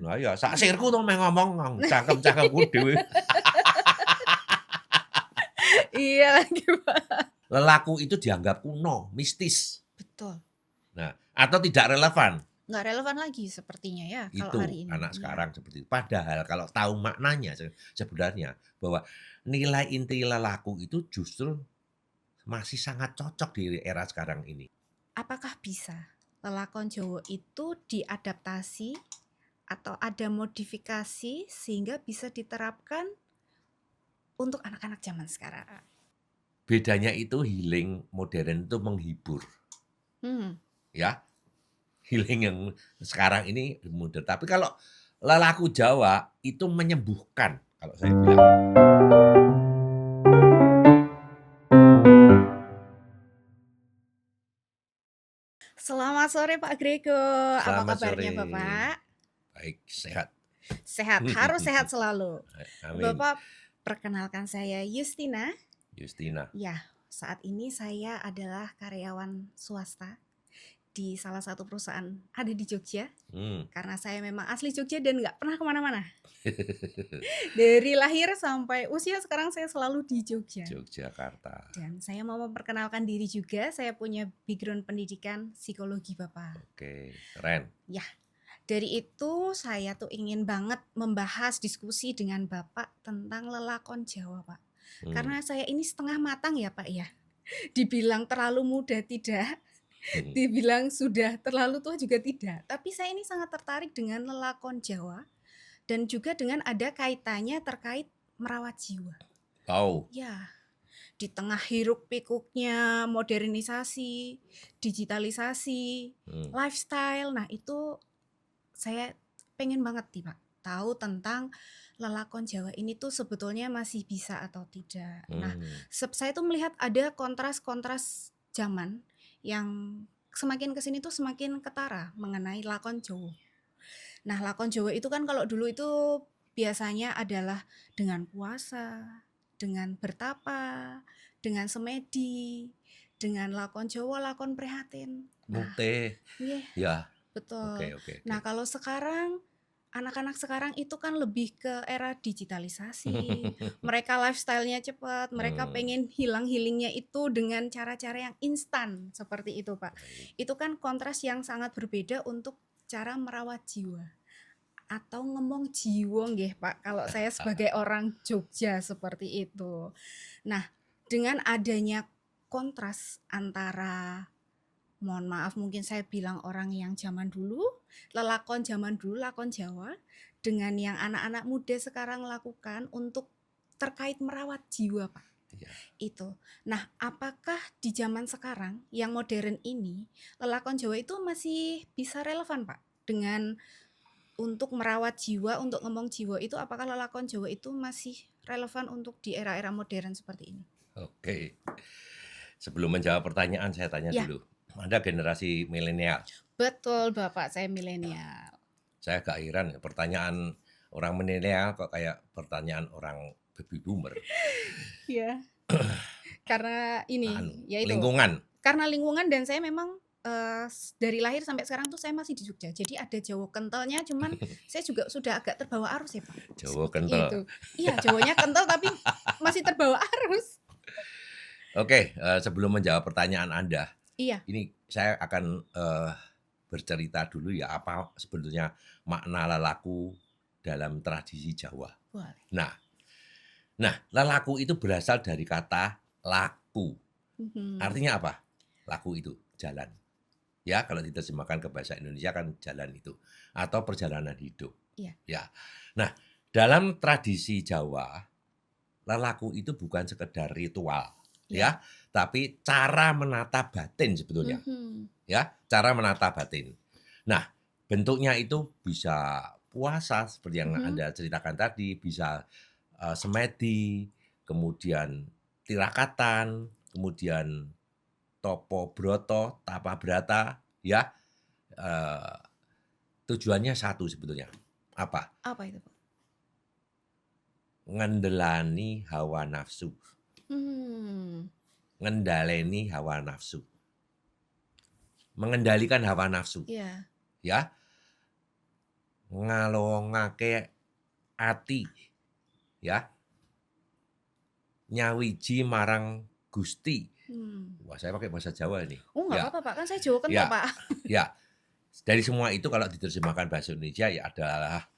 Lah iya, sak Iya. sirku to meh ngomong cangkem-cangkemku dhewe. Iya lagi, Pak. Lelaku itu dianggap kuno, mistis. Betul. Nah, atau tidak relevan. Nggak relevan lagi sepertinya ya kalau Itu hari ini. anak Iya. sekarang seperti itu. Padahal kalau tahu maknanya sebenarnya bahwa nilai inti lelaku itu justru masih sangat cocok di era sekarang ini. Apakah bisa lelakon Jawa itu diadaptasi atau ada modifikasi sehingga bisa diterapkan untuk anak-anak zaman sekarang? Bedanya itu healing modern itu menghibur, Hmm. ya. Healing yang sekarang ini modern. Tapi kalau lelaku Jawa itu menyembuhkan kalau saya bilang. Selamat sore Pak Grego, apa Selamat kabarnya sore. Bapak? Baik, sehat. Sehat, harus sehat selalu. Amin. Bapak, perkenalkan saya Justina. Justina. Ya, saat ini saya adalah karyawan swasta di salah satu perusahaan ada di Jogja. Karena saya memang asli Jogja dan nggak pernah kemana-mana. Dari lahir sampai usia sekarang saya selalu di Jogja. Yogyakarta. Dan saya mau memperkenalkan diri juga, saya punya background pendidikan psikologi Bapak. Oke, keren. Ya, dari itu saya tuh ingin banget membahas diskusi dengan Bapak tentang lelakon Jawa Pak. Karena saya ini setengah matang ya Pak ya. Dibilang terlalu muda tidak, dibilang sudah terlalu tua juga tidak. Tapi saya ini sangat tertarik dengan lelakon Jawa dan juga dengan ada kaitannya terkait merawat jiwa. Oh. Ya, di tengah hiruk pikuknya modernisasi, digitalisasi, lifestyle. Nah, itu saya pengen banget nih Pak tahu tentang lelakon Jawa ini tuh sebetulnya masih bisa atau tidak. Nah, saya tuh melihat ada kontras-kontras zaman yang semakin kesini tuh semakin ketara mengenai lakon Jawa. Nah, lakon Jawa itu kan kalau dulu itu biasanya adalah dengan puasa, dengan bertapa, dengan semedi, dengan lakon Jawa, lakon prihatin. Nah, Mukte. iya, Ya. betul. Oke. Nah, kalau sekarang anak-anak sekarang itu kan lebih ke era digitalisasi. Mereka lifestyle-nya cepat, mereka pengen healingnya itu dengan cara-cara yang instan seperti itu, Pak. Baik. Itu kan kontras yang sangat berbeda untuk cara merawat jiwa atau ngomong jiwa nggih, Pak. Kalau saya sebagai orang Jogja seperti itu. Nah, dengan adanya kontras antara mohon maaf mungkin saya bilang orang yang zaman dulu, lelakon zaman dulu, lakon Jawa, dengan yang anak-anak muda sekarang lakukan untuk terkait merawat jiwa, Pak. Ya. Itu. Nah, apakah di zaman sekarang yang modern ini, lelakon Jawa itu masih bisa relevan, Pak? Dengan untuk merawat jiwa, untuk ngomong jiwa itu apakah lelakon Jawa itu masih relevan untuk di era-era modern seperti ini? Oke. Sebelum menjawab pertanyaan saya tanya Ya. dulu. Anda generasi milenial. Betul, Bapak, saya milenial. Saya agak heran pertanyaan orang milenial kok kayak pertanyaan orang baby boomer. Iya. Karena ini, yaitu lingkungan. karena lingkungan dan saya memang dari lahir sampai sekarang tuh saya masih di Jogja. Jadi ada Jawa kentalnya, cuman saya juga sudah agak terbawa arus ya Pak. Jawa Seperti kental. itu. Iya, Jawanya kental tapi masih terbawa arus. Oke, sebelum menjawab pertanyaan Anda, Iya. ini saya akan bercerita dulu ya apa sebetulnya makna lelaku dalam tradisi Jawa. Boleh. Nah, lelaku itu berasal dari kata laku. Artinya apa? Laku itu jalan. Ya, kalau diterjemahkan ke bahasa Indonesia kan jalan itu atau perjalanan hidup. Iya. Ya. Nah, dalam tradisi Jawa, lelaku itu bukan sekedar ritual, ya, tapi cara menata batin sebetulnya. Ya, cara menata batin. Nah, bentuknya itu bisa puasa seperti yang Anda ceritakan tadi, bisa semedi, kemudian tirakatan, kemudian topo broto, tapa brata, ya. Tujuannya satu sebetulnya. Apa? Apa itu, Pak? Ngendelani hawa nafsu. Ngendaleni hawa nafsu. Mengendalikan hawa nafsu. Iya. Ya. ngalongake ati, ya, nyawiji marang Gusti. Wah, saya pakai bahasa Jawa ini. Oh, nggak Ya, apa-apa Pak, kan saya Jawa kental ya, Pak. ya. Dari semua itu kalau diterjemahkan bahasa Indonesia ya adalah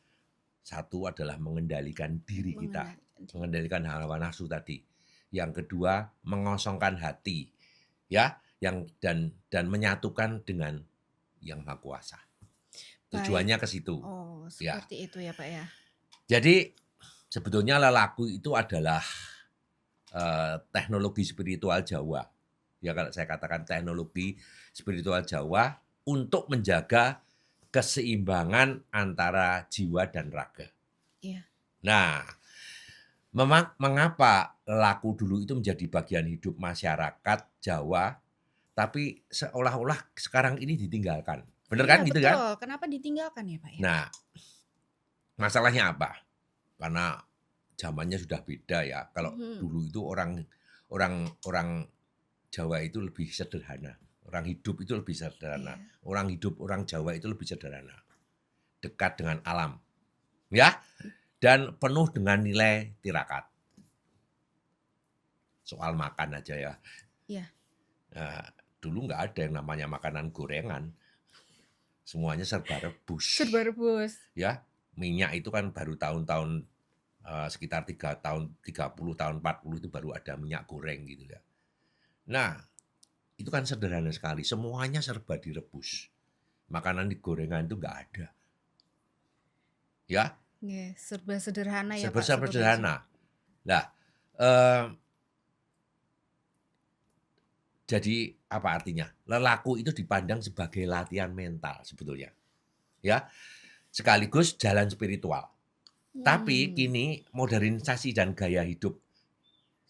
satu adalah mengendalikan diri kita, mengendalikan hawa nafsu tadi. Yang kedua, mengosongkan hati, ya, dan menyatukan dengan Yang Maha Kuasa. Tujuannya ke situ. Oh, Ya. seperti itu ya Pak ya. Jadi sebetulnya lelaku itu adalah teknologi spiritual Jawa. Ya, kalau saya katakan teknologi spiritual Jawa untuk menjaga keseimbangan antara jiwa dan raga. Iya. Nah, mengapa lelaku dulu itu menjadi bagian hidup masyarakat Jawa, tapi seolah-olah sekarang ini ditinggalkan. Bener kan gitu kan? Betul. Kenapa ditinggalkan ya Pak ya? Nah, masalahnya apa? Karena zamannya sudah beda ya. Kalau dulu itu orang Jawa itu lebih sederhana. Orang hidup itu lebih sederhana. Orang Jawa itu lebih sederhana. Dekat dengan alam. Ya. Dan penuh dengan nilai tirakat. Soal makan aja ya. Iya. Nah, dulu nggak ada yang namanya makanan gorengan. Semuanya serba rebus. Serba rebus. Ya. Minyak itu kan baru tahun-tahun sekitar 30 tahun 40 itu baru ada minyak goreng gitu ya. Nah, itu kan sederhana sekali. Semuanya serba direbus. Makanan di gorengan itu nggak ada. Ya. Serba sederhana ya Pak. Serba sederhana. Nah, jadi apa artinya? Lelaku itu dipandang sebagai latihan mental sebetulnya. Ya. Sekaligus jalan spiritual. Tapi kini modernisasi dan gaya hidup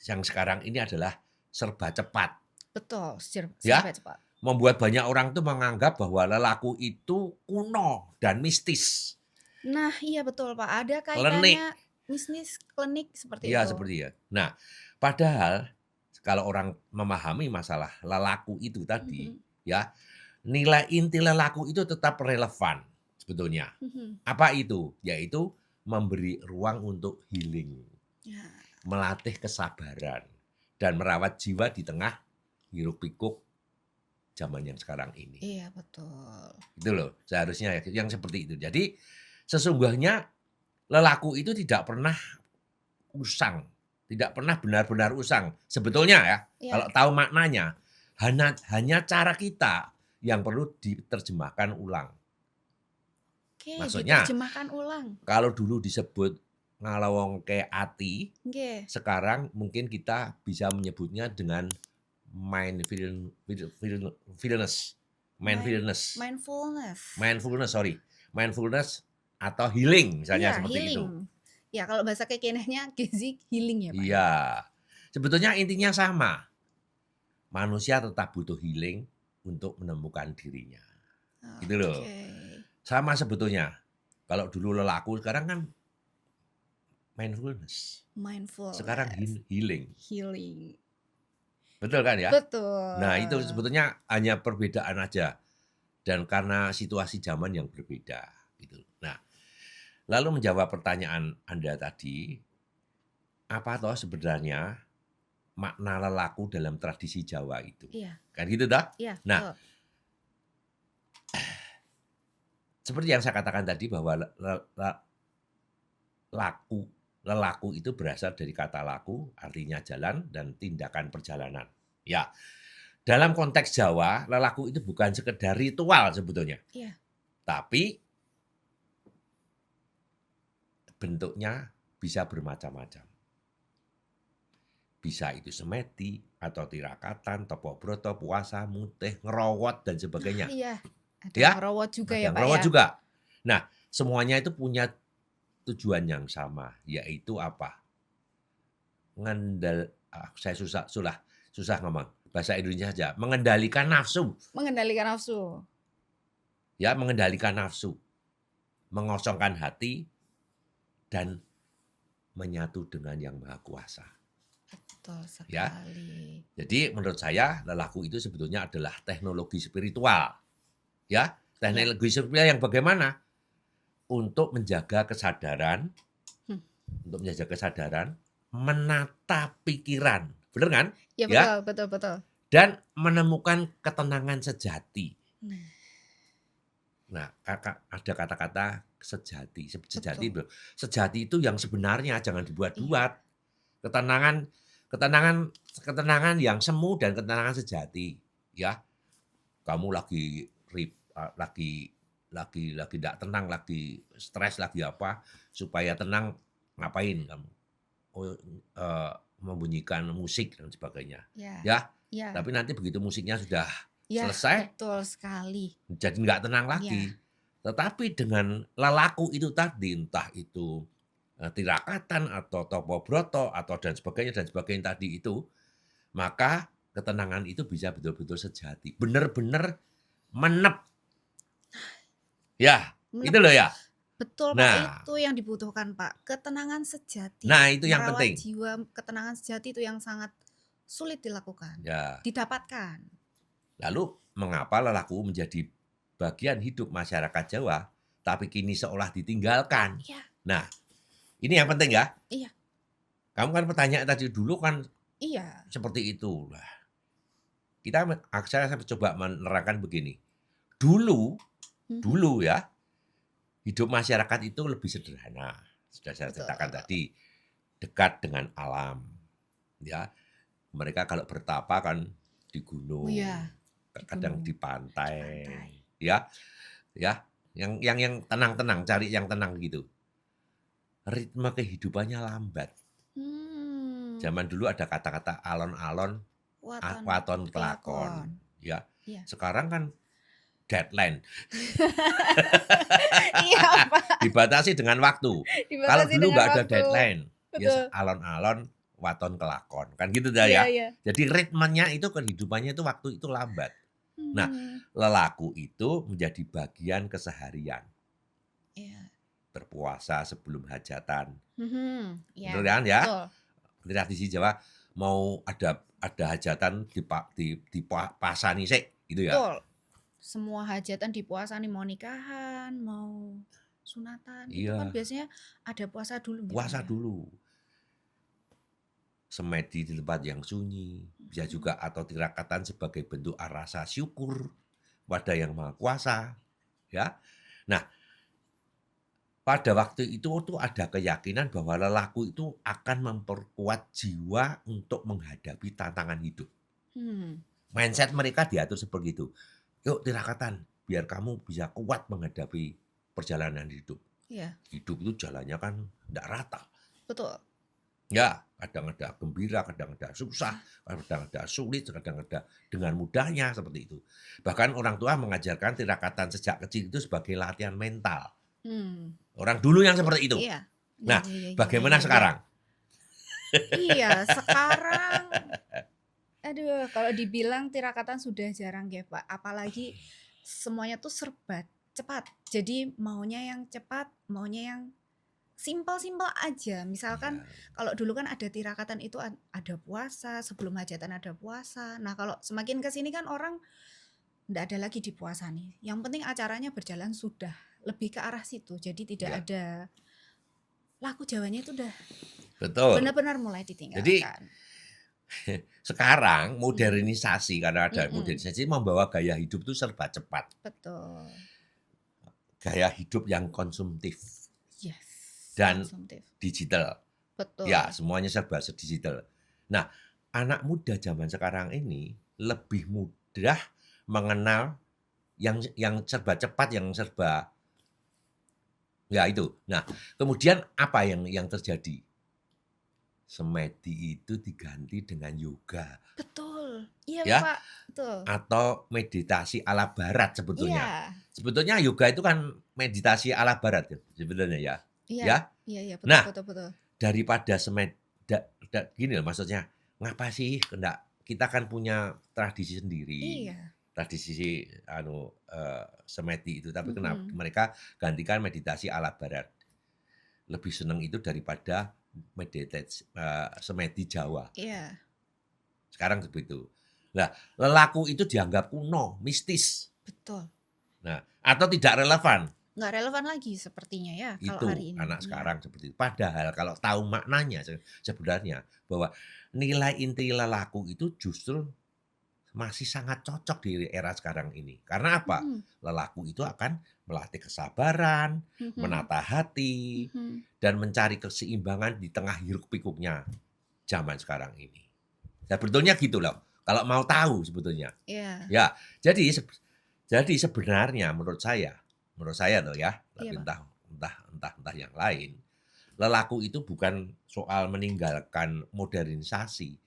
yang sekarang ini adalah serba cepat. Betul, serba cepat. Membuat banyak orang tuh menganggap bahwa lelaku itu kuno dan mistis. Nah, iya betul Pak. Ada kaitannya mistis, klinik seperti itu. Iya, seperti ya. Nah, padahal kalau orang memahami masalah lelaku itu tadi, ya, nilai inti lelaku itu tetap relevan sebetulnya. Apa itu? Yaitu memberi ruang untuk healing, melatih kesabaran, dan merawat jiwa di tengah hiruk-pikuk zaman yang sekarang ini. Iya, betul. Itu loh, seharusnya yang seperti itu. Jadi sesungguhnya lelaku itu tidak pernah usang, tidak pernah benar-benar usang. Sebetulnya ya, kalau tahu maknanya, hanya cara kita yang perlu diterjemahkan ulang. Maksudnya, diterjemahkan ulang. Kalau dulu disebut ngalawongke ati, sekarang mungkin kita bisa menyebutnya dengan mindfulness atau healing misalnya seperti healing. itu. Ya, kalau bahasa kekiniannya healing ya Pak. Iya. Sebetulnya intinya sama. Manusia tetap butuh healing untuk menemukan dirinya. Gitu loh. Sama sebetulnya. Kalau dulu lelaku, sekarang kan mindfulness. Sekarang healing. Betul kan ya? Betul. Nah, itu sebetulnya hanya perbedaan aja. Dan karena situasi zaman yang berbeda. Gitu. Nah, lalu menjawab pertanyaan Anda tadi, apa toh sebenarnya makna lelaku dalam tradisi Jawa itu? Iya. Kan gitu dah? Iya. Nah, seperti yang saya katakan tadi bahwa lelaku itu berasal dari kata laku, artinya jalan dan tindakan perjalanan. Ya, dalam konteks Jawa, lelaku itu bukan sekedar ritual sebetulnya. Iya. Tapi bentuknya bisa bermacam-macam. Bisa itu semeti, atau tirakatan, topo broto, puasa, mutih, ngerowot, dan sebagainya. Iya. Ada ya? ngerowot juga ada ya Pak ngerowot ya? juga. Nah, semuanya itu punya tujuan yang sama, yaitu apa? Saya susah ngomong. Bahasa Indonesia saja. Mengendalikan nafsu. Mengendalikan nafsu. Ya, mengendalikan nafsu. Mengosongkan hati dan menyatu dengan Yang Maha Kuasa. Betul sekali. Ya. Jadi menurut saya lelaku itu sebetulnya adalah teknologi spiritual. Ya, teknologi spiritual yang bagaimana? untuk menjaga kesadaran, Hmm. menata pikiran, bener kan? Ya Ya, betul. dan menemukan ketenangan sejati. Nah, Nah, ada kata-kata sejati. Sejati, betul. sejati itu yang sebenarnya, jangan Iya. dibuat-buat. Ketenangan, ketenangan yang semu dan ketenangan sejati. Ya, kamu lagi tidak tenang, lagi stres, lagi apa, supaya tenang ngapain kamu? Oh, membunyikan musik dan sebagainya. Ya. Ya, Ya. tapi nanti begitu musiknya sudah Ya, selesai, betul sekali. jadi nggak tenang Ya. lagi. Tetapi dengan lelaku itu tadi, entah itu tirakatan atau topo broto atau dan sebagainya tadi itu, maka ketenangan itu bisa betul-betul sejati. Benar-benar menep. Ya, itu Menep loh ya. Betul Pak, Nah, itu yang dibutuhkan Pak, ketenangan sejati. itu yang Merawat penting. jiwa, ketenangan sejati itu yang sangat sulit dilakukan, Ya. didapatkan. Lalu mengapa lelaku menjadi bagian hidup masyarakat Jawa, tapi kini seolah ditinggalkan? Iya. Nah, ini yang penting ya. Iya. Kamu kan pertanyaan tadi dulu kan Iya. seperti itu. Lah, saya coba menerangkan begini. Dulu ya, hidup masyarakat itu lebih sederhana. Sudah saya ceritakan tadi, dekat dengan alam. Ya, mereka kalau bertapa kan di gunung, kadang di pantai. Ya, yang tenang-tenang, cari yang tenang gitu. Ritme kehidupannya lambat. Zaman dulu ada kata-kata alon-alon, waton kelakon. Ya, sekarang kan deadline. Iya, Pak. Dibatasi dengan waktu. Kalau dulu nggak ada deadline, ya alon-alon, waton kelakon, kan gitu dah ya. Jadi ritmenya itu, kehidupannya itu waktu itu lambat. Nah, lelaku itu menjadi bagian keseharian. Berpuasa sebelum hajatan. Betul kan ya? Tradisi Jawa mau ada hajatan dipasani sik gitu ya. Betul. Semua hajatan dipuasani, mau nikahan, mau sunatan, itu kan biasanya ada puasa dulu. Puasa dulu. Semedi di tempat yang sunyi, bisa juga atau tirakatan sebagai bentuk rasa syukur pada Yang Maha Kuasa, ya. Nah, pada waktu itu tuh ada keyakinan bahwa lelaku itu akan memperkuat jiwa untuk menghadapi tantangan hidup. Mindset mereka diatur seperti itu. Yuk tirakatan, biar kamu bisa kuat menghadapi perjalanan hidup. Hidup itu jalannya kan tidak rata. Betul. Ya, kadang ada gembira, kadang ada susah, kadang ada sulit, kadang ada dengan mudahnya, seperti itu. Bahkan orang tua mengajarkan tirakatan sejak kecil itu sebagai latihan mental. Orang dulu yang seperti itu. Nah, bagaimana sekarang? Iya, sekarang aduh, kalau dibilang tirakatan sudah jarang ya Pak, apalagi semuanya tuh serba cepat. Jadi maunya yang cepat, maunya yang simpel-simpel aja. Misalkan kalau dulu kan ada tirakatan itu ada puasa, sebelum hajatan ada puasa. Nah, kalau semakin ke sini kan orang enggak ada lagi di puasa nih. Yang penting acaranya berjalan sudah lebih ke arah situ. Jadi tidak ada laku Jawanya itu udah benar-benar mulai ditinggalkan. Jadi sekarang modernisasi, karena ada modernisasi membawa gaya hidup itu serba cepat. Betul. Gaya hidup yang konsumtif. Yes. Dan konsumtif. Digital. Betul. Ya, semuanya serba digital. Nah, anak muda zaman sekarang ini lebih mudah mengenal yang serba cepat, yang serba ya itu. Nah, kemudian apa yang terjadi? Semedi itu diganti dengan yoga. Betul. Iya, ya? Pak. Betul. Atau meditasi ala barat sebetulnya. Iya. Sebetulnya yoga itu kan meditasi ala barat ya, sebetulnya ya. Iya, betul, Nah, betul. daripada gini loh maksudnya, ngapa sih kita kan punya tradisi sendiri. Iya. Tradisi semedi itu, tapi kenapa mereka gantikan meditasi ala barat? Lebih senang itu daripada meditasi semedi Jawa. Iya. Sekarang seperti itu. Nah, lelaku itu dianggap kuno, mistis. Betul. Nah, atau tidak relevan. nggak relevan lagi sepertinya ya kalau Itu hari ini. anak Iya. sekarang seperti itu. Padahal kalau tahu maknanya sebenarnya bahwa nilai inti lelaku itu justru masih sangat cocok di era sekarang ini. Karena apa? Mhm, Lelaku itu akan melatih kesabaran, mhm, menata hati, mhm. dan mencari keseimbangan di tengah hiruk-pikuknya zaman sekarang ini. Ya sebetulnya gitu loh. Kalau mau tahu sebetulnya. Iya, Ya, jadi sebenarnya menurut saya loh ya, iya, tapi Pak. entah yang lain, lelaku itu bukan soal meninggalkan modernisasi,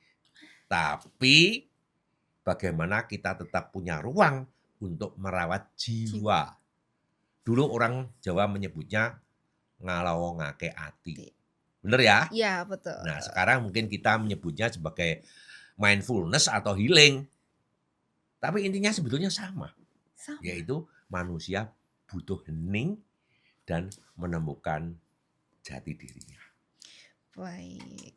tapi bagaimana kita tetap punya ruang untuk merawat Jiwa. jiwa. Dulu orang Jawa menyebutnya ngalawongake ati. Ti Bener ya? Iya, betul. Nah, sekarang mungkin kita menyebutnya sebagai mindfulness atau healing. Tapi intinya sebetulnya sama, Sama. yaitu manusia butuh hening dan menemukan jati dirinya. Baik.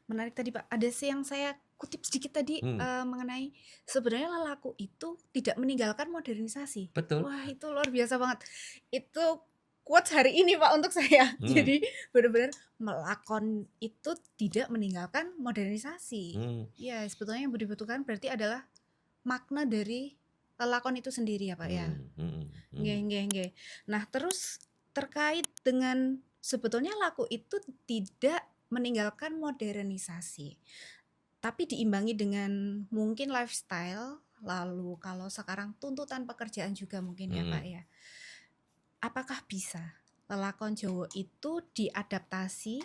Menarik tadi, Pak. Ada sih yang saya kutip sedikit tadi, Hmm, mengenai sebenarnya lelaku itu tidak meninggalkan modernisasi. betul. Wah, itu luar biasa banget. Itu quotes hari ini, Pak, untuk saya. Hmm, Jadi benar-benar melakon itu tidak meninggalkan modernisasi. hmm, Ya, sebetulnya yang dibutuhkan berarti adalah makna dari lelakon itu sendiri ya, Pak, ya? hmm, hmm, Nggih, hmm, nggih, nggih. Nah, terus terkait dengan sebetulnya laku itu tidak meninggalkan modernisasi, tapi diimbangi dengan mungkin lifestyle, lalu kalau sekarang tuntutan pekerjaan juga mungkin ya, Pak, hmm. ya. Apakah bisa lelakon Jawa itu diadaptasi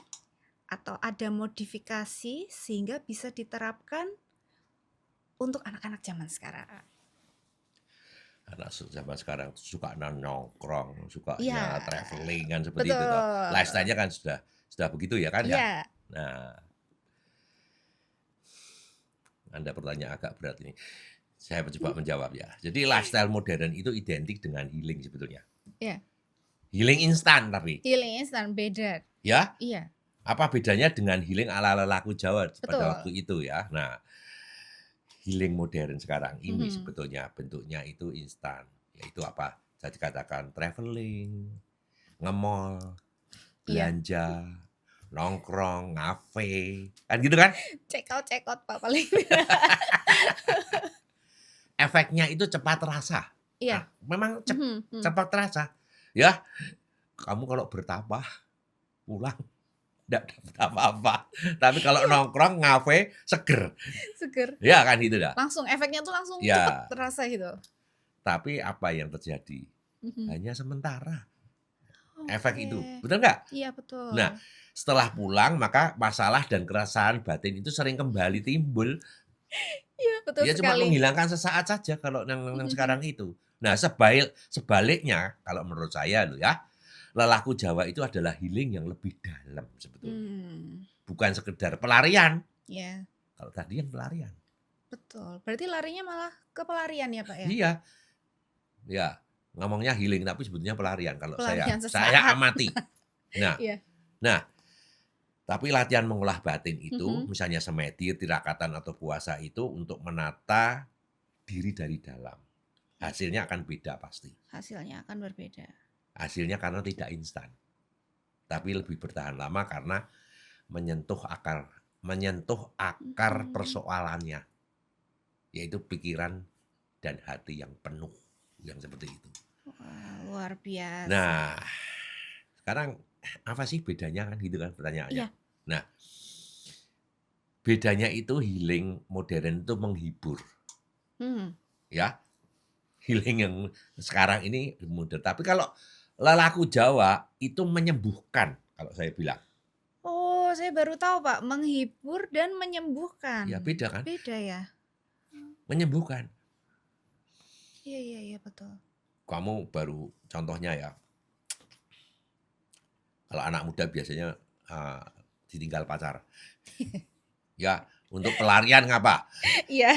atau ada modifikasi sehingga bisa diterapkan untuk anak-anak zaman sekarang? Anak zaman sekarang suka nongkrong, sukanya Iya, traveling kan seperti itu toh. betul. Lifestyle-nya kan sudah begitu ya kan ya. Iya. Nah, Anda pertanyaan agak berat ini. Saya coba menjawab ya. Jadi lifestyle modern itu identik dengan healing sebetulnya. Iya. Healing instan tapi, Healing instan beda. ya. Iya, Apa bedanya dengan healing ala lelaku Jawa pada waktu betul. itu ya? Nah, healing modern sekarang ini Mhm. sebetulnya bentuknya itu instan, yaitu apa? Saya dikatakan traveling, nge-mall, Iya, belanja, nongkrong, ngafe, kan gitu kan? check out Pak paling. Efeknya itu cepat terasa. Iya. Nah, memang Mhm, mhm. cepat terasa. Ya, kamu kalau bertambah pulang nggak dapat apa-apa. Tapi kalau Iya, nongkrong, ngafe, seger. seger. Ya kan gitu dah. Langsung efeknya tuh langsung cepet Ya, terasa gitu. tapi apa yang terjadi? Mhm. Hanya sementara efek Oke. itu. Betul nggak? Iya Nah, betul. setelah pulang maka masalah dan keresahan batin itu sering kembali timbul. Iya, betul Ya cuma sekali. menghilangkan sesaat saja kalau yang Mhm, sekarang itu. Nah, sebaliknya kalau menurut saya loh ya, lelaku Jawa itu adalah healing yang lebih dalam sebetulnya. mmm, Bukan sekedar pelarian. iya, Kalau tadi yang pelarian. betul. Berarti larinya malah ke pelarian ya, Pak, ya? Iya, ya. Ngomongnya healing tapi sebetulnya pelarian kalau saya Pelarian saya sesaat. amati. Nah, Iya. nah, tapi latihan mengolah batin itu, Mhm. misalnya semedi, tirakatan atau puasa itu untuk menata diri dari dalam. Iya, Hasilnya akan beda pasti. hasilnya akan berbeda. Hasilnya karena tidak instan, tapi lebih bertahan lama karena menyentuh akar Mhm. persoalannya, yaitu pikiran dan hati yang penuh, yang seperti itu. Wah, luar biasa. Nah, sekarang apa sih bedanya kan gitu kan pertanyaannya. Iya. Nah, bedanya itu healing modern itu menghibur, Mhm. ya. Healing yang sekarang ini modern. Tapi kalau lelaku Jawa itu menyembuhkan kalau saya bilang. Oh, saya baru tahu, Pak, menghibur dan menyembuhkan. Ya beda kan? Beda ya? Mmm, Menyembuhkan. iya, iya, iya, betul. Kamu baru contohnya ya, kalau anak muda biasanya eee, ditinggal pacar. Ya, untuk pelarian ngapa? Iya.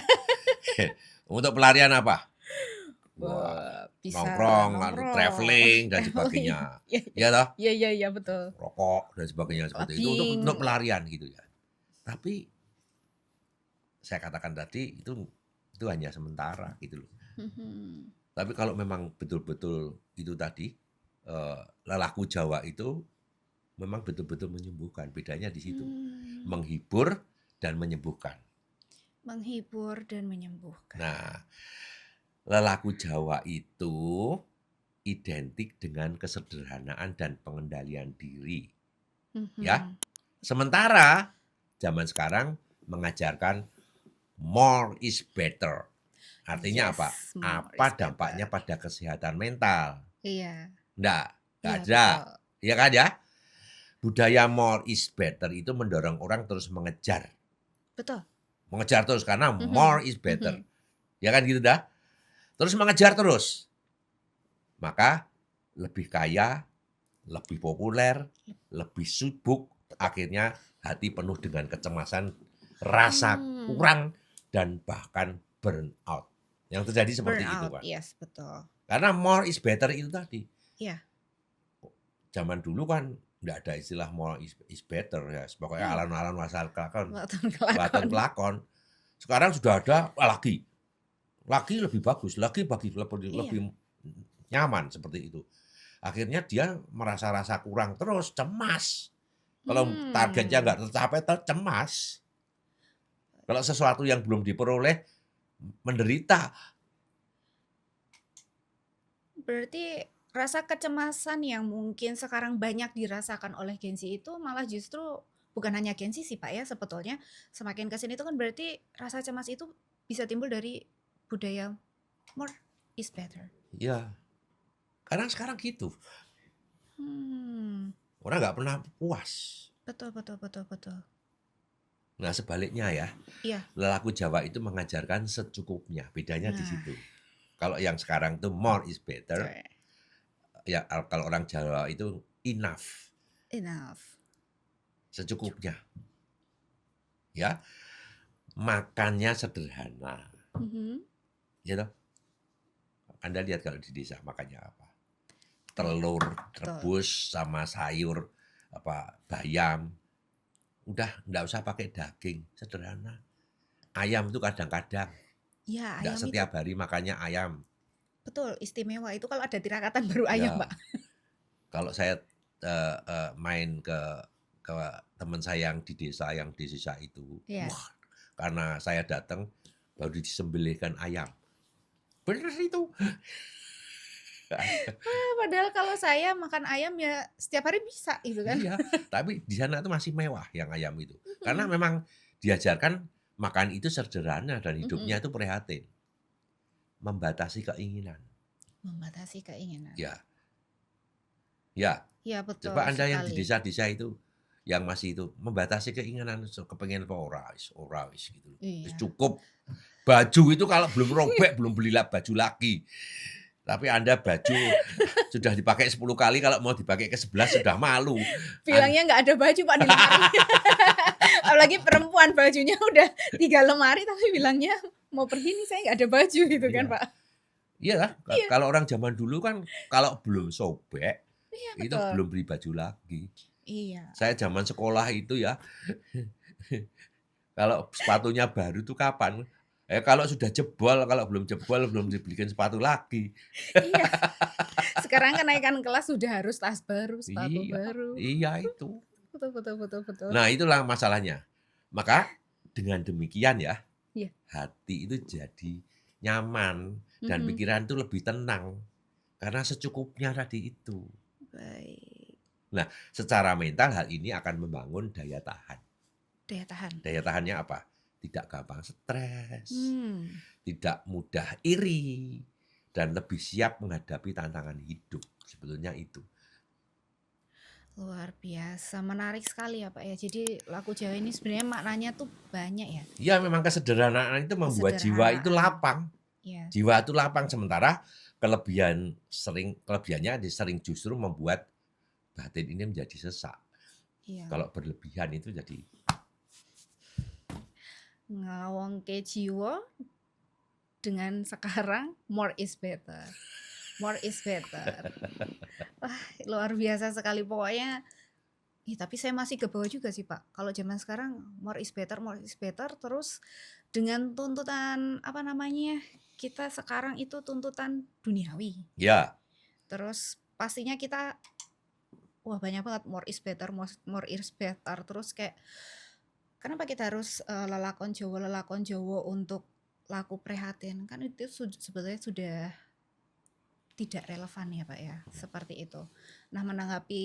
Untuk pelarian apa? Wah, Bisa nongkrong, lalu nongkrong, traveling dan traveling. sebagainya. Iya, Ya toh? iya, iya, iya, betul. Rokok dan sebagainya seperti itu Clubbing. untuk pelarian gitu ya. Tapi saya katakan tadi itu hanya sementara gitu loh. Mhm. Tapi kalau memang betul-betul itu tadi, lelaku Jawa itu memang betul-betul menyembuhkan. Bedanya di situ. Hmm, Menghibur dan menyembuhkan. menghibur dan menyembuhkan. Nah, lelaku Jawa itu identik dengan kesederhanaan dan pengendalian diri. Ya. Mhm. Sementara zaman sekarang mengajarkan more is better. Artinya apa? Yes, more Apa is dampaknya better. pada kesehatan mental? Iya, Enggak iya ada. betul. Ya kan ya? Budaya more is better itu mendorong orang terus mengejar. Betul. Mengejar terus karena more Mhm, is better. mhm. Ya kan gitu dah? Terus mengejar terus. Maka lebih kaya, lebih populer, lebih sibuk, akhirnya hati penuh dengan kecemasan, rasa Hmm, kurang, dan bahkan burnout. Yang terjadi seperti itu, burnout, Pak. yes betul. Karena more is better itu tadi. Iya, Zaman dulu kan nggak ada istilah more is better ya. Pokoknya iya. alon-alon wasal kelakon, Weton waton kelakon. kelakon. Sekarang sudah ada lagi. Lagi lebih bagus, lagi lebih Iya. nyaman seperti itu. Akhirnya dia merasa rasa kurang terus, cemas. Kalau targetnya Hmm, nggak tercapai, cemas. Kalau sesuatu yang belum diperoleh, menderita. berarti rasa kecemasan yang mungkin sekarang banyak dirasakan oleh Gen Z itu malah justru bukan hanya Gen Z sih Pak ya sebetulnya semakin ke sini itu kan berarti rasa cemas itu bisa timbul dari budaya more is better. Ya, karena sekarang gitu. Hmm, Orang nggak pernah puas. betul betul betul betul. Nah, sebaliknya ya, Iya. lelaku Jawa itu mengajarkan secukupnya. Bedanya di Nah, situ. Kalau yang sekarang tuh more is better, betul. ya kalau orang Jawa itu enough, Enough. secukupnya. Ya, makannya sederhana. Mhm. Ya toh? Anda lihat kalau di desa makannya apa? Iya, Telur betul. rebus sama sayur apa bayam. Udah nggak usah pakai daging, sederhana. Ayam itu kadang-kadang, Iya, nggak ayam itu setiap hari makannya ayam. betul istimewa itu kalau ada tirakatan baru ayam, Pak. Ya, kalau saya main ke teman saya yang di desa itu, Iya. wah, karena saya datang baru disembelihkan ayam. Bener itu. Padahal kalau saya makan ayam ya setiap hari bisa gitu kan. Iya, tapi di sana itu masih mewah yang ayam itu. Karena Mhm, memang diajarkan makan itu sederhana dan hidupnya mhm. itu prihatin, membatasi keinginan. Membatasi keinginan. Ya, ya. Iya betul Coba Anda yang di sekali. desa-desa itu, yang masih itu membatasi keinginan, kepengen apa ora wis gitu. Wis Iya. cukup. Baju itu kalau belum robek belum beli baju lagi. Tapi Anda baju sudah dipakai 10 kali, kalau mau dipakai ke-11 sudah malu. Bilangnya nggak ada baju Pak di lemari. Apalagi perempuan bajunya udah 3 lemari tapi bilangnya, "Mau pergi nih saya nggak ada baju," gitu kan, Iya. Pak. Iya lah, Iya, kalau orang zaman dulu kan kalau belum sobek, iya itu betul. belum beli baju lagi. Iya. Saya zaman sekolah itu ya, kalau sepatunya baru tuh kapan? Kalau sudah jebol, kalau belum jebol belum dibelikan sepatu lagi. Iya, sekarang kenaikan kelas sudah harus tas baru, sepatu Iya, baru. iya itu. Betul betul betul betul. Nah, itulah masalahnya. Maka dengan demikian ya, Iya. hati itu jadi nyaman dan Mhm. pikiran itu lebih tenang karena secukupnya tadi itu. Baik. Nah, secara mental hal ini akan membangun daya tahan. Daya tahan. Daya tahannya apa? Tidak gampang stres, Hmm, tidak mudah iri, dan lebih siap menghadapi tantangan hidup. Sebetulnya itu. luar biasa, menarik sekali ya, Pak, ya. Jadi lagu Jawa ini sebenarnya maknanya tuh banyak ya, Ya, memang kesederhanaan itu membuat jiwa itu kesederhanaan. lapang. Iya Jiwa itu lapang, sementara kelebihannya sering justru membuat batin ini menjadi sesak. iya. Kalau berlebihan itu jadi Ngawongke jiwa dengan sekarang more is better. More is better. Wah, luar biasa sekali pokoknya. Tapi saya masih ke bawah juga sih, Pak. Kalau zaman sekarang more is better terus dengan tuntutan apa namanya? Kita sekarang itu tuntutan duniawi. ya, Terus pastinya kita wah banyak banget more is better, more is better. Terus kayak kenapa kita harus lelakon Jawa untuk laku prihatin? Kan itu sebetulnya sudah tidak relevan ya Pak ya, seperti itu. Nah menanggapi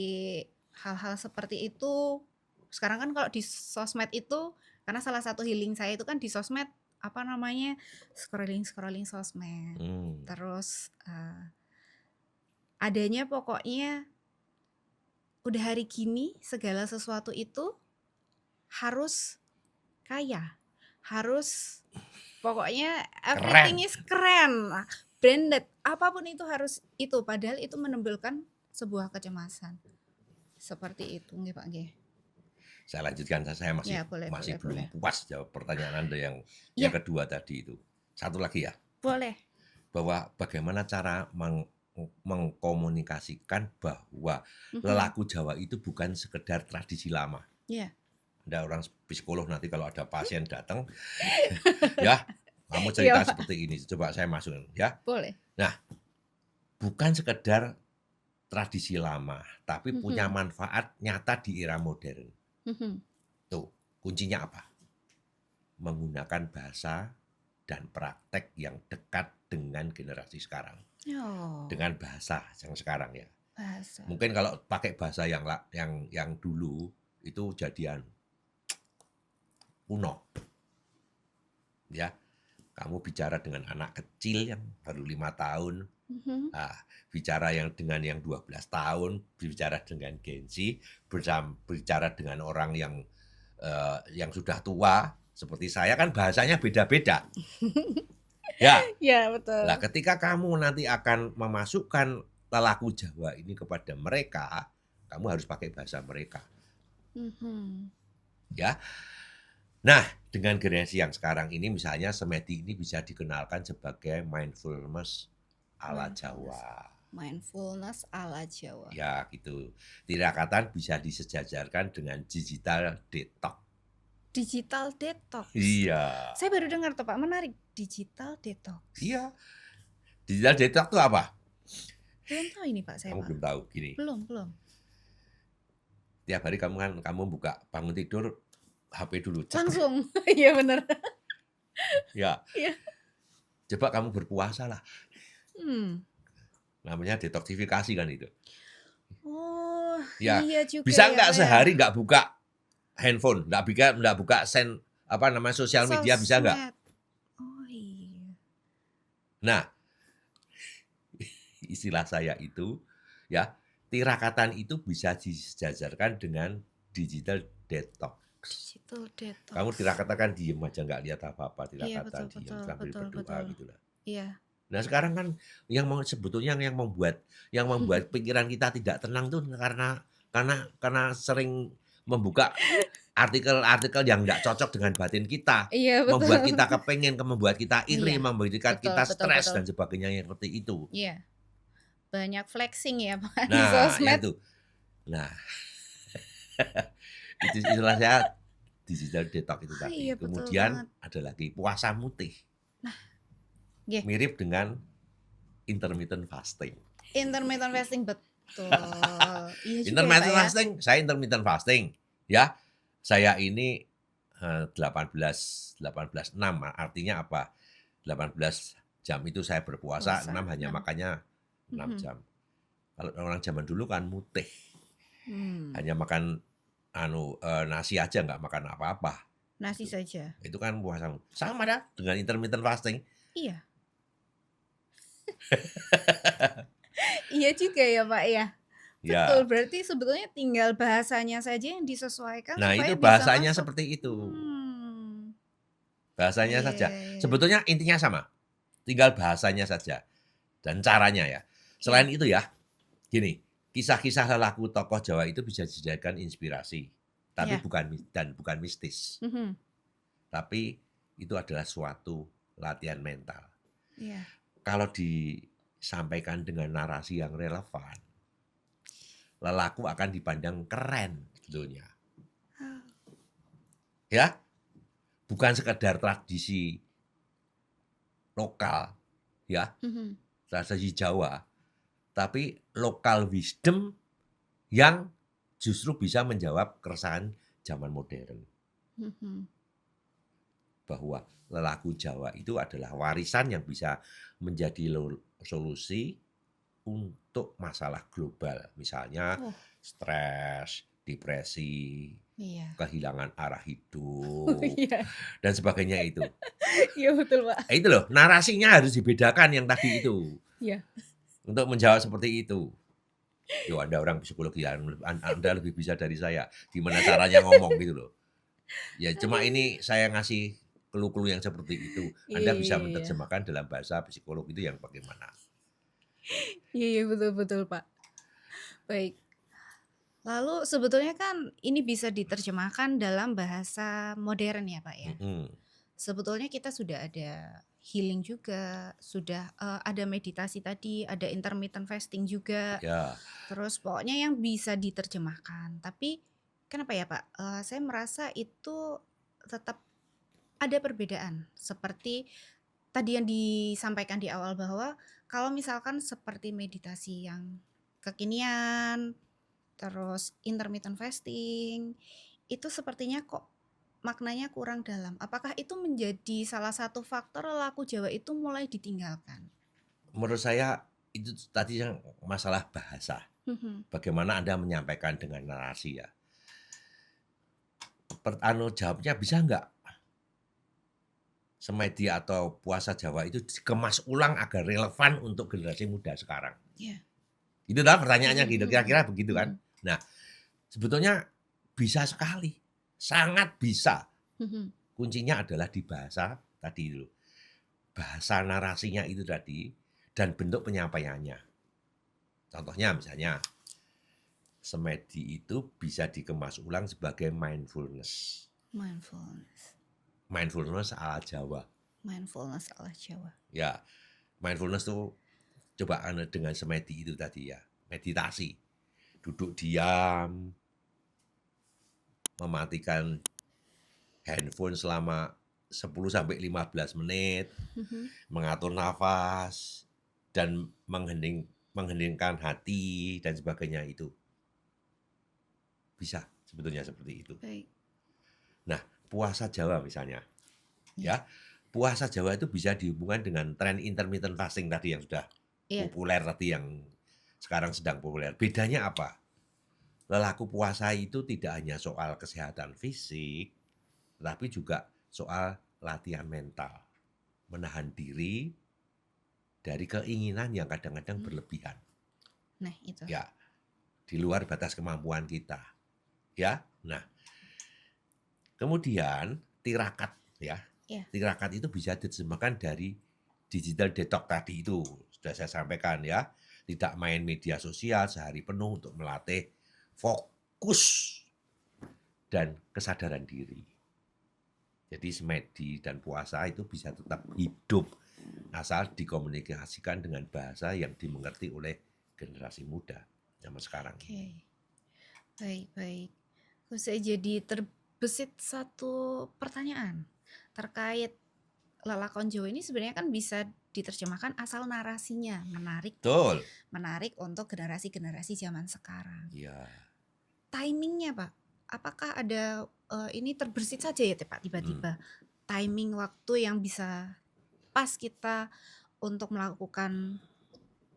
hal-hal seperti itu, sekarang kan kalau di sosmed itu, karena salah satu healing saya itu kan di sosmed, apa namanya, scrolling sosmed. Terus adanya pokoknya udah hari gini segala sesuatu itu harus kaya, harus pokoknya everything is keren, branded, apapun itu harus itu, padahal itu menimbulkan sebuah kecemasan. Seperti itu nggih Pak nggih. Saya lanjutkan, saya masih Ya, boleh, belum boleh. puas jawab pertanyaan Anda yang kedua tadi itu. Satu lagi ya. Boleh. Bahwa bagaimana cara mengkomunikasikan bahwa lelaku Jawa itu bukan sekedar tradisi lama. Iya. Ada orang psikolog nanti kalau ada pasien datang, ya kamu cerita seperti ini, coba saya masukin ya. Boleh. Nah, bukan sekedar tradisi lama, tapi punya manfaat nyata di era modern. Tuh, kuncinya apa? Menggunakan bahasa dan praktek yang dekat dengan generasi sekarang. Dengan bahasa yang sekarang ya. Bahasa. Mungkin kalau pakai bahasa yang dulu itu jadian kuno. Ya. Kamu bicara dengan anak kecil yang baru 5 tahun. Bicara dengan yang 12 tahun, bicara dengan Gen Z, bicara dengan orang yang sudah tua seperti saya kan bahasanya beda-beda. Ya. Ya, betul. Nah, ketika kamu nanti akan memasukkan lelaku Jawa ini kepada mereka, kamu harus pakai bahasa mereka. Ya. Nah, dengan generasi yang sekarang ini misalnya Semedi ini bisa dikenalkan sebagai mindfulness ala Jawa. Mindfulness ala Jawa. Ya, gitu. Tirakatan bisa disejajarkan dengan digital detox. Digital detox. Iya. Saya baru dengar tuh Pak, menarik. Digital detox. Iya. Digital detox itu apa? Belum tahu ini Pak saya. Kamu belum tahu gini. Belum. Tiap hari kamu buka bangun tidur HP dulu. Langsung. Iya benar. Ya. Iya. Coba kamu berpuasa lah. Namanya detoksifikasi kan itu. Oh, ya. Iya juga. Bisa nggak sehari nggak buka handphone, nggak buka sosial media, bisa nggak? Oh iya. Nah, istilah saya itu ya, tirakatan itu bisa disejajarkan dengan digital detox. Digital detox. Kamu tirakatan diem aja nggak lihat apa-apa, tirakatan Iya, diem sambil berdoa gitu lah. Iya. Nah sekarang kan sebetulnya yang membuat pikiran kita tidak tenang tuh karena sering membuka artikel-artikel yang tidak cocok dengan batin kita, iya, betul. Membuat kita kepengen, membuat kita iri, Iya, membuat kita stres dan sebagainya yang seperti itu. Iya, banyak flexing ya Pak di Nah sosmed. itu, nah itu istilah saya digital detox itu tadi. Iya, betul Kemudian banget. ada lagi puasa mutih. Nah, mirip dengan intermittent fasting. Intermittent fasting betul. Iya juga Intermittent ya, Pak, fasting, saya intermittent fasting, ya. Saya ini 18/6, artinya apa? 18 jam itu saya berpuasa, 6 hanya makannya 6 jam. Kalau orang zaman dulu kan mutih, hanya makan nasi aja, nggak makan apa-apa. Nasi saja. Itu kan puasa. Sama dah dengan intermittent fasting. Iya. Iya juga ya Pak ya. Ya. Betul, berarti sebetulnya tinggal bahasanya saja yang disesuaikan. Nah supaya itu bisa bahasanya masuk. seperti itu. Bahasanya saja. Iya. Sebetulnya intinya sama. Tinggal bahasanya saja. Dan caranya ya. Selain itu ya, gini, kisah-kisah lelaku tokoh Jawa itu bisa dijadikan inspirasi. Tapi bukan mistis. Tapi itu adalah suatu latihan mental. Iya. Kalau disampaikan dengan narasi yang relevan, lelaku akan dipandang keren sebetulnya. Ya, bukan sekedar tradisi lokal, ya, tradisi Jawa, tapi local wisdom yang justru bisa menjawab keresahan zaman modern. Bahwa lelaku Jawa itu adalah warisan yang bisa menjadi solusi untuk masalah global. Misalnya stres, depresi, kehilangan arah hidup, dan sebagainya itu. Iya betul, Pak. Itu loh, narasinya harus dibedakan yang tadi itu. Iya. Untuk menjawab seperti itu. Yo, Anda orang psikologi, Anda lebih bisa dari saya. Gimana caranya ngomong gitu loh. Ya cuma ini saya ngasih clue-clue yang seperti itu. Anda bisa Iya. menerjemahkan dalam bahasa psikolog itu yang bagaimana. Iya betul-betul, Pak. Baik. Lalu sebetulnya kan ini bisa diterjemahkan dalam bahasa modern ya, Pak, ya. Sebetulnya kita sudah ada healing juga, sudah ada meditasi tadi, ada intermittent fasting juga. Ya. Terus pokoknya yang bisa diterjemahkan. Tapi kenapa ya, Pak? Saya merasa itu tetap ada perbedaan. Seperti tadi yang disampaikan di awal bahwa kalau misalkan seperti meditasi yang kekinian, terus intermittent fasting, itu sepertinya kok maknanya kurang dalam. Apakah itu menjadi salah satu faktor lelaku Jawa itu mulai ditinggalkan? Menurut saya itu tadi yang masalah bahasa. Bagaimana Anda menyampaikan dengan narasi ya. Jawabnya bisa nggak semedi atau puasa Jawa itu dikemas ulang agar relevan untuk generasi muda sekarang? Iya. Itu dah pertanyaannya gitu, kira-kira begitu kan. Nah, sebetulnya bisa sekali, sangat bisa. Kuncinya adalah di bahasa tadi itu. Bahasa narasinya itu tadi dan bentuk penyampaiannya. Contohnya misalnya, semedi itu bisa dikemas ulang sebagai mindfulness. Mindfulness ala Jawa. Mindfulness ala Jawa. Ya, mindfulness itu coba dengan semedi itu tadi ya, meditasi. Duduk diam, mematikan handphone selama 10-15 menit, mengatur nafas, dan mengheningkan hati, dan sebagainya itu. Bisa sebetulnya seperti itu. Baik. Nah, puasa Jawa misalnya. Ya, puasa Jawa itu bisa dihubungkan dengan tren intermittent fasting tadi yang sudah populer tadi, yang sekarang sedang populer. Bedanya apa? Lelaku puasa itu tidak hanya soal kesehatan fisik, tapi juga soal latihan mental. Menahan diri dari keinginan yang kadang-kadang berlebihan. Nah, itu. Ya, di luar batas kemampuan kita. Ya, nah. Kemudian tirakat ya. Tirakat itu bisa diterjemahkan dari digital detox tadi itu. Sudah saya sampaikan ya. Tidak main media sosial sehari penuh untuk melatih fokus dan kesadaran diri. Jadi semedi dan puasa itu bisa tetap hidup asal dikomunikasikan dengan bahasa yang dimengerti oleh generasi muda zaman sekarang. Oke. Baik. Saya jadi terbesit satu pertanyaan terkait lelakon Jawa ini sebenarnya kan bisa diterjemahkan asal narasinya menarik. Betul. Menarik untuk generasi-generasi zaman sekarang. Iya. Timingnya, Pak, apakah ada ini terbersit saja ya Pak tiba-tiba timing waktu yang bisa pas kita untuk melakukan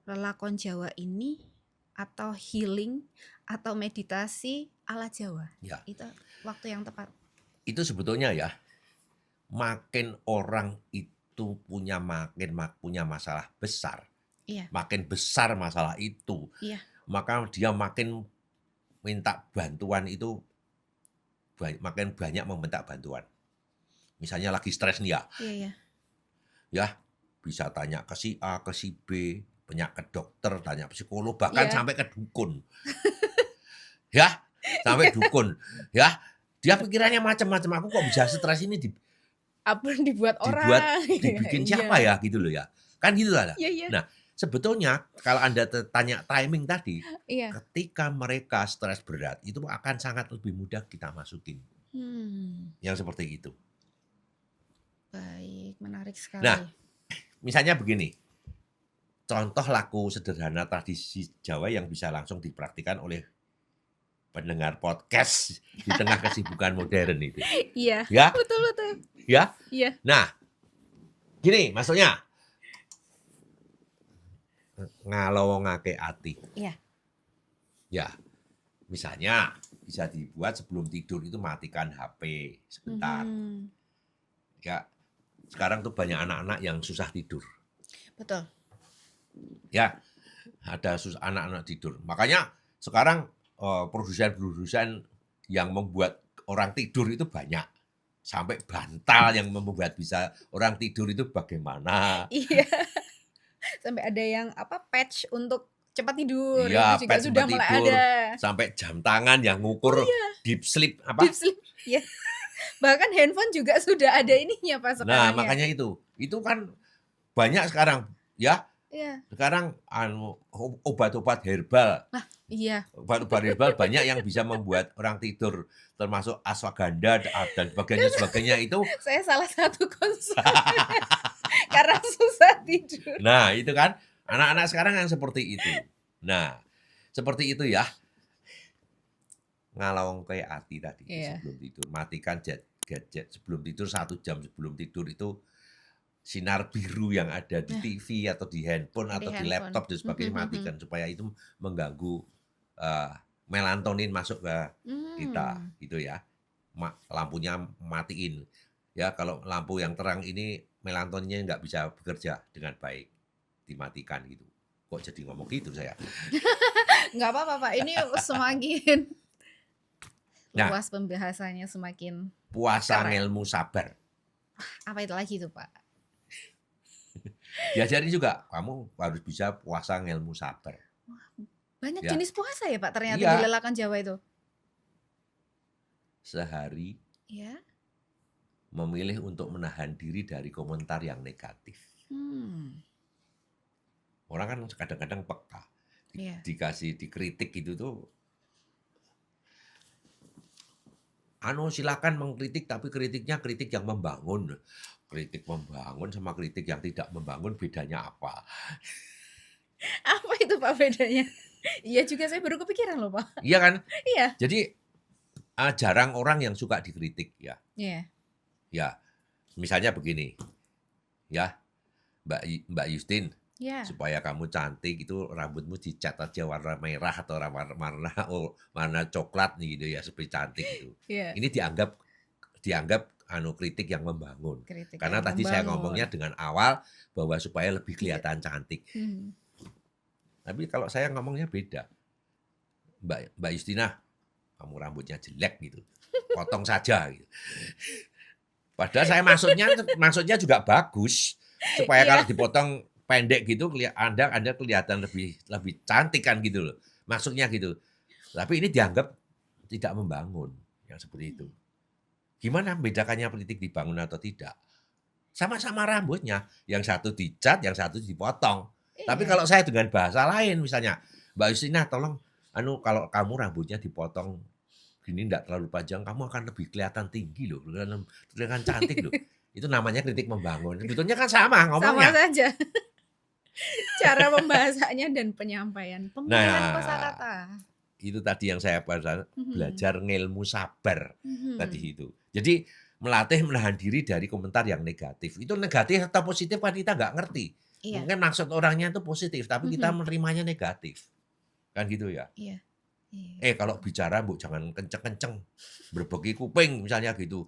lelakon Jawa ini, atau healing atau meditasi ala Jawa? Ya. Itu waktu yang tepat. Itu sebetulnya ya, makin orang itu punya masalah besar, makin besar masalah itu, maka dia makin minta bantuan itu, makin banyak meminta bantuan. Misalnya lagi stres nih ya, ya bisa tanya ke si A, ke si B, banyak ke dokter, tanya psikolog, bahkan sampai ke dukun. Ya, sampai dukun. Ya, dia pikirannya macam-macam. Aku kok bisa stres ini dibikin siapa ya gitu loh ya. Kan gitu lah. Nah, sebetulnya kalau Anda tanya timing tadi, ketika mereka stres berat itu akan sangat lebih mudah kita masukin. Yang seperti itu. Baik, menarik sekali. Nah, misalnya begini. contoh laku sederhana tradisi Jawa yang bisa langsung dipraktikkan oleh pendengar podcast di tengah kesibukan modern itu. Iya, Ya, betul. ya. Iya. Nah, gini maksudnya. Ngalowongake ati. Iya. Ya, misalnya bisa dibuat sebelum tidur itu matikan HP sebentar. Ya, sekarang tuh banyak anak-anak yang susah tidur. Betul. Ya, ada anak-anak tidur. Makanya sekarang produsen-produsen yang membuat orang tidur itu banyak. Sampai bantal yang membuat bisa orang tidur itu bagaimana. Iya. Sampai ada yang patch untuk cepat tidur. Iya, Itu juga patch sudah tempat mulai tidur. ada. Sampai jam tangan yang ngukur deep sleep apa? Deep sleep. Ya. Bahkan handphone juga sudah ada ininya Pak Nah, sekarang ya. makanya itu kan banyak sekarang ya. Iya. Sekarang obat-obat herbal. Nah, iya. Obat-obat herbal banyak yang bisa membuat orang tidur, termasuk ashwagandha dan sebagainya itu. Saya salah satu konsumen karena susah tidur. Nah, itu kan anak-anak sekarang yang seperti itu. Nah, seperti itu ya. Ngalowongke ati tadi sebelum tidur. Matikan gadget sebelum tidur 1 jam sebelum tidur itu sinar biru yang ada di TV atau di handphone atau di laptop dan sebagainya matikan supaya itu mengganggu melatonin masuk ke kita gitu ya. Lampunya matiin. Ya, kalau lampu yang terang ini melatoninnya nggak bisa bekerja dengan baik. Dimatikan gitu. Kok jadi ngomong gitu saya? Nggak apa-apa Pak, ini semakin luas pembahasannya, semakin puasa keren. Ngelmu sabar. Apa itu lagi tuh Pak? Diajarin juga, kamu harus bisa puasa ngelmu sabar. Banyak jenis puasa ya Pak ternyata Iya. di Lelakan Jawa itu. Sehari memilih untuk menahan diri dari komentar yang negatif. Orang kan kadang-kadang peka. Dikasih dikritik gitu tuh. Silakan mengkritik tapi kritiknya kritik yang membangun. Kritik membangun sama kritik yang tidak membangun bedanya apa? Apa itu Pak bedanya? Iya juga saya baru kepikiran loh Pak. Iya kan? Iya. Jadi jarang orang yang suka dikritik ya. Iya. Ya, misalnya begini, ya Mbak Justin, supaya kamu cantik itu rambutmu dicat aja warna merah atau warna coklat nih gitu ya supaya cantik itu. Ini dianggap kritik yang membangun. Karena tadi saya ngomongnya dengan awal bahwa supaya lebih kelihatan cantik. Tapi kalau saya ngomongnya beda. Mbak Justina, kamu rambutnya jelek gitu. Potong saja gitu. Padahal saya maksudnya juga bagus supaya kalau dipotong pendek gitu Anda kelihatan lebih cantik kan gitu loh. Maksudnya gitu. Tapi ini dianggap tidak membangun yang seperti itu. Gimana bedakannya politik dibangun atau tidak? Sama-sama rambutnya, yang satu dicat, yang satu dipotong. Tapi kalau saya dengan bahasa lain misalnya, Mbak Justina tolong kalau kamu rambutnya dipotong gini enggak terlalu panjang, kamu akan lebih kelihatan tinggi loh, kelihatan cantik loh. Itu namanya kritik membangun. Sebetulnya kan sama ngomongnya. Sama saja. Cara pembahasannya dan penyampaian, pemilihan kosakata. Itu tadi yang saya belajar ngilmu sabar tadi itu. Jadi melatih menahan diri dari komentar yang negatif. Itu negatif atau positif kan kita nggak ngerti. Mungkin maksud orangnya itu positif, tapi kita menerimanya negatif. Kan gitu ya. Iya. Kalau bicara Bu jangan kenceng-kenceng. Berbeki kuping misalnya gitu.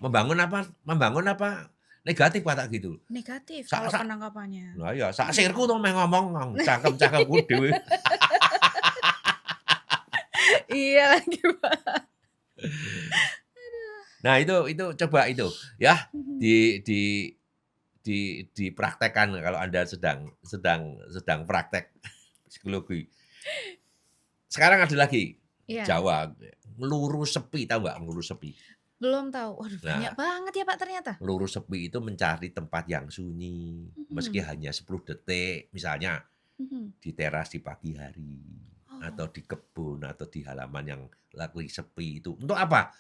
Membangun apa negatif kata gitu. Negatif kalau penangkapannya. Lah ya, sak sirku to meh ngomong cangkem-cangkemku dhewe. Iya lagi Pak. Nah itu coba itu ya dipraktekkan kalau Anda sedang praktek psikologi. Sekarang ada lagi Jawa, ngeluru sepi, tahu nggak ngeluru sepi? Belum tahu. Waduh, banyak banget ya Pak ternyata. Ngeluru sepi itu mencari tempat yang sunyi, meski hanya 10 detik, misalnya di teras di pagi hari, atau di kebun atau di halaman yang lagi sepi itu. Untuk apa?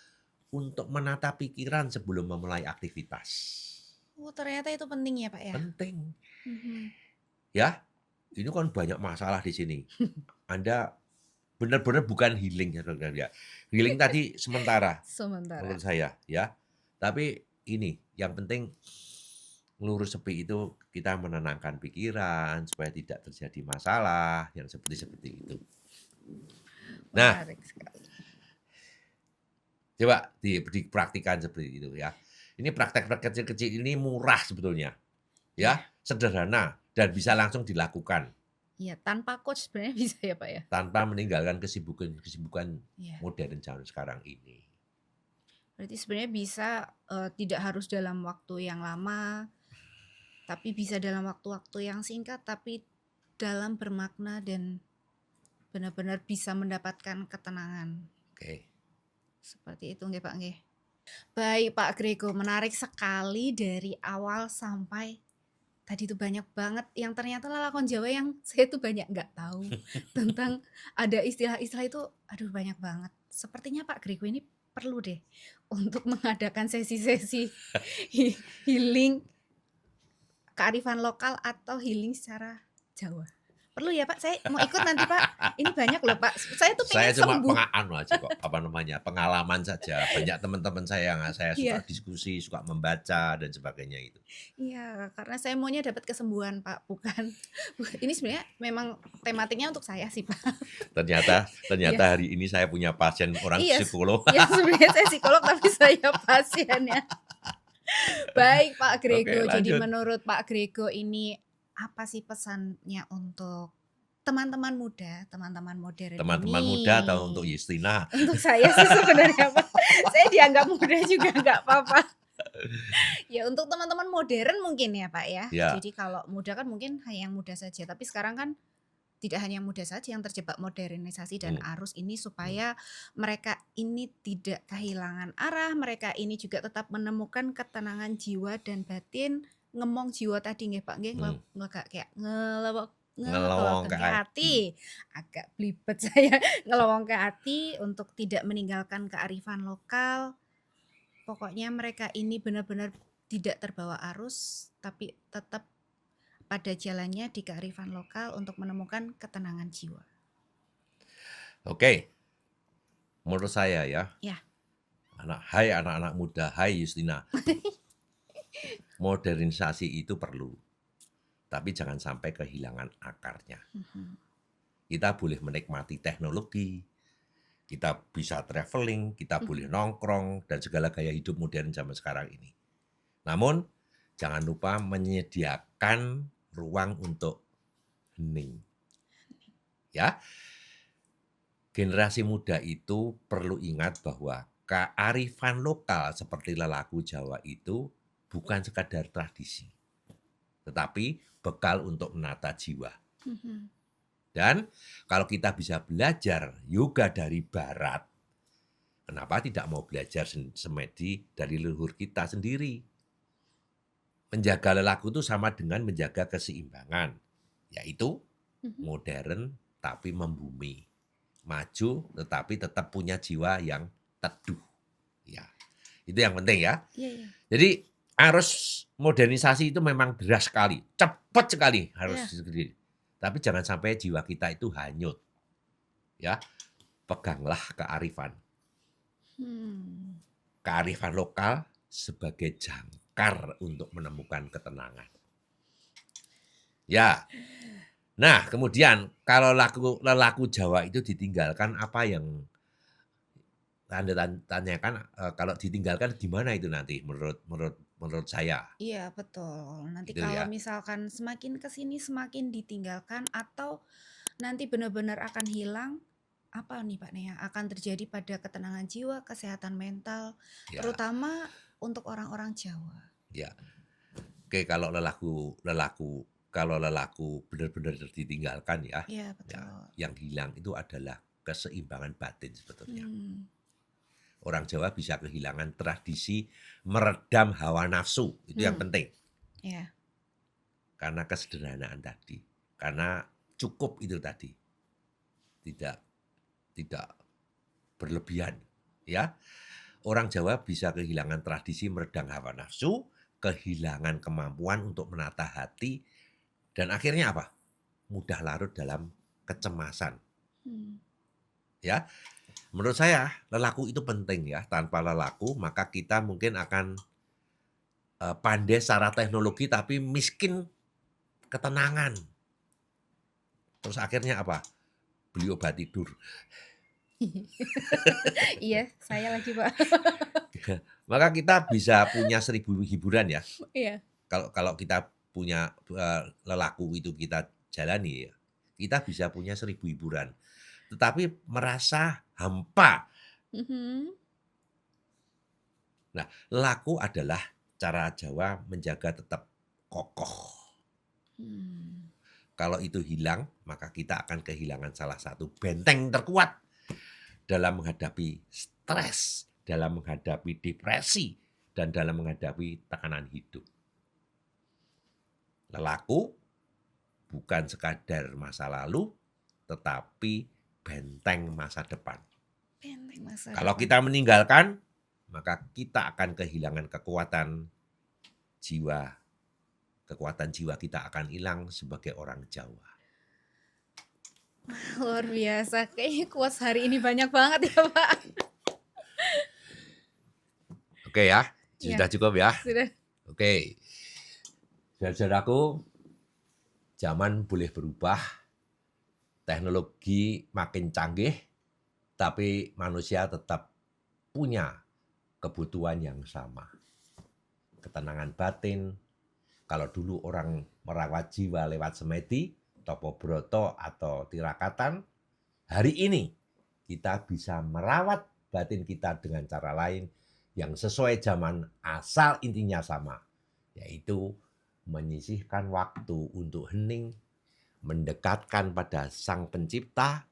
Untuk menata pikiran sebelum memulai aktivitas. Oh, ternyata itu penting ya Pak ya? Penting. ya. Ini kan banyak masalah di sini. Anda benar-benar bukan healing ya, ya. Healing tadi sementara Sementara. menurut saya ya. Tapi ini yang penting ngelurus sepi itu kita menenangkan pikiran supaya tidak terjadi masalah yang seperti itu. Nah, Menarik sekali. coba dipraktikkan seperti itu ya. Ini praktek-praktek kecil-kecil ini murah sebetulnya. Ya, sederhana dan bisa langsung dilakukan Iya, tanpa coach sebenarnya bisa ya, Pak, ya? tanpa meninggalkan kesibukan Iya. modern zaman sekarang ini. Berarti sebenarnya bisa, tidak harus dalam waktu yang lama, tapi bisa dalam waktu-waktu yang singkat, tapi dalam bermakna dan benar-benar bisa mendapatkan ketenangan. Oke. Seperti itu nggih, Pak, nggih. Baik, Pak Grego, menarik sekali dari awal sampai tadi itu banyak banget yang ternyata lelakon Jawa yang saya tuh banyak nggak tahu tentang ada istilah-istilah itu, aduh banyak banget. Sepertinya Pak Grego ini perlu deh untuk mengadakan sesi-sesi healing kearifan lokal atau healing secara Jawa. Perlu ya Pak, saya mau ikut nanti Pak. Ini banyak loh Pak, saya tuh Saya pengen cuma sembuh. aja kok, pengalaman saja. Banyak teman-teman saya yang saya suka Iya. diskusi, suka membaca dan sebagainya itu. Iya, karena saya maunya dapat kesembuhan Pak, bukan ini sebenarnya memang tematiknya untuk saya sih Pak. Ternyata Iya. hari ini saya punya pasien orang Iya, psikolog. iya sebenarnya saya psikolog tapi saya pasiennya. Baik Pak Grego, Oke, jadi lanjut. menurut Pak Grego ini apa sih pesannya untuk teman-teman muda, teman-teman modern Teman-teman ini? muda atau untuk Justina? Untuk saya sih sebenarnya Pak, saya dianggap muda juga nggak apa-apa. Ya untuk teman-teman modern mungkin ya Pak ya. Ya. Jadi kalau muda kan mungkin hanya yang muda saja, tapi sekarang kan tidak hanya yang muda saja yang terjebak modernisasi dan arus ini supaya mereka ini tidak kehilangan arah, mereka ini juga tetap menemukan ketenangan jiwa dan batin, ngemong jiwa tadi nggih Pak nggih, kayak ngelowong ke hati. Agak blibet saya, ngelowong ke hati untuk tidak meninggalkan kearifan lokal. Pokoknya mereka ini benar-benar tidak terbawa arus, tapi tetap pada jalannya di kearifan lokal untuk menemukan ketenangan jiwa. Oke. Menurut saya ya. Ya. Hai anak-anak muda, hai Justina. Modernisasi itu perlu. Tapi jangan sampai kehilangan akarnya. Kita boleh menikmati teknologi, kita bisa traveling, kita boleh nongkrong, dan segala gaya hidup modern zaman sekarang ini. Namun, jangan lupa menyediakan ruang untuk hening. Ya, generasi muda itu perlu ingat bahwa kearifan lokal seperti lelaku Jawa itu bukan sekadar tradisi, tetapi bekal untuk menata jiwa. Dan kalau kita bisa belajar yoga dari barat, kenapa tidak mau belajar semedi dari leluhur kita sendiri? Menjaga lelaku itu sama dengan menjaga keseimbangan, yaitu modern tapi membumi, maju tetapi tetap punya jiwa yang teduh. Ya, itu yang penting ya. Jadi arus modernisasi itu memang deras sekali, cepat sekali harus sendiri. Tapi jangan sampai jiwa kita itu hanyut. Ya, peganglah kearifan. Kearifan lokal sebagai jangkar untuk menemukan ketenangan. Ya. Nah, kemudian kalau lelaku Jawa itu ditinggalkan, apa yang Anda tanyakan, kalau ditinggalkan gimana itu nanti menurut saya? Iya betul. Nanti Gitu kalau ya. misalkan semakin kesini semakin ditinggalkan atau nanti benar-benar akan hilang, apa nih Pak nih yang akan terjadi pada ketenangan jiwa, kesehatan mental, terutama untuk orang-orang Jawa. Ya. Oke, kalau lelaku benar-benar ditinggalkan ya. Iya betul. Yang hilang itu adalah keseimbangan batin sebetulnya. Orang Jawa bisa kehilangan tradisi meredam hawa nafsu, itu yang penting. Iya. Karena kesederhanaan tadi, karena cukup itu tadi, tidak berlebihan, ya. Orang Jawa bisa kehilangan tradisi meredam hawa nafsu, kehilangan kemampuan untuk menata hati Dan akhirnya apa? Mudah larut dalam kecemasan. Ya, menurut saya lelaku itu penting ya. Tanpa lelaku maka kita mungkin akan pandai secara teknologi tapi miskin ketenangan. Terus akhirnya apa? Beli obat tidur. Iya, saya lagi, Pak. Maka kita bisa punya 1000 hiburan ya. Iya. Kalau kita punya lelaku itu kita jalani ya, kita bisa punya 1000 hiburan. Tetapi merasa hampa. Nah, lelaku adalah cara Jawa menjaga tetap kokoh. Kalau itu hilang, maka kita akan kehilangan salah satu benteng terkuat dalam menghadapi stres, dalam menghadapi depresi, dan dalam menghadapi tekanan hidup. Lelaku bukan sekadar masa lalu, tetapi benteng masa depan. Kalau kita meninggalkan, maka kita akan kehilangan kekuatan jiwa. Kekuatan jiwa kita akan hilang sebagai orang Jawa. Luar biasa. Kayaknya kuas hari ini banyak banget ya, Pak. Oke ya, sudah cukup ya? Sudah. Oke. Saudaraku, zaman boleh berubah, teknologi makin canggih, tapi manusia tetap punya kebutuhan yang sama. Ketenangan batin. Kalau dulu orang merawat jiwa lewat semedi, topo broto atau tirakatan, hari ini kita bisa merawat batin kita dengan cara lain yang sesuai zaman asal intinya sama, yaitu menyisihkan waktu untuk hening, mendekatkan pada Sang Pencipta,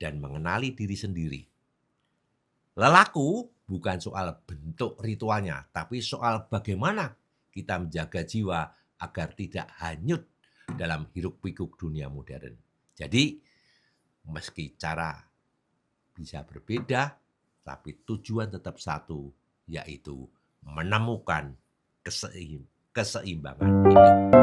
dan mengenali diri sendiri. Lelaku bukan soal bentuk ritualnya, tapi soal bagaimana kita menjaga jiwa agar tidak hanyut dalam hiruk-pikuk dunia modern. Jadi, meski cara bisa berbeda, tapi tujuan tetap satu, yaitu menemukan keseimbangan hidup.